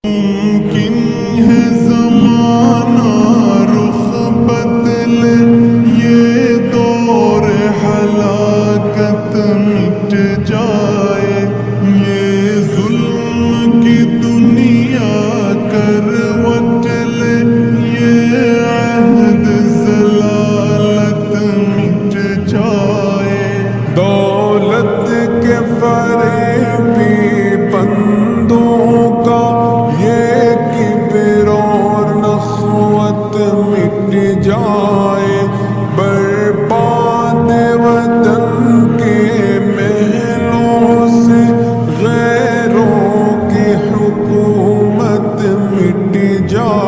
ممکن ہے زمانہ رخ بدلے، یہ دور ہلاکت مٹ جائے، یہ ظلم کی دنیا کروٹ لے، یہ عہد ضلالت مٹ جائے۔ دولت کے فریبی بندوں کا یہ کبر اور نخوت مٹ جائے، برباد وطن کے محلوں سے غیروں کی حکومت مٹ جائے۔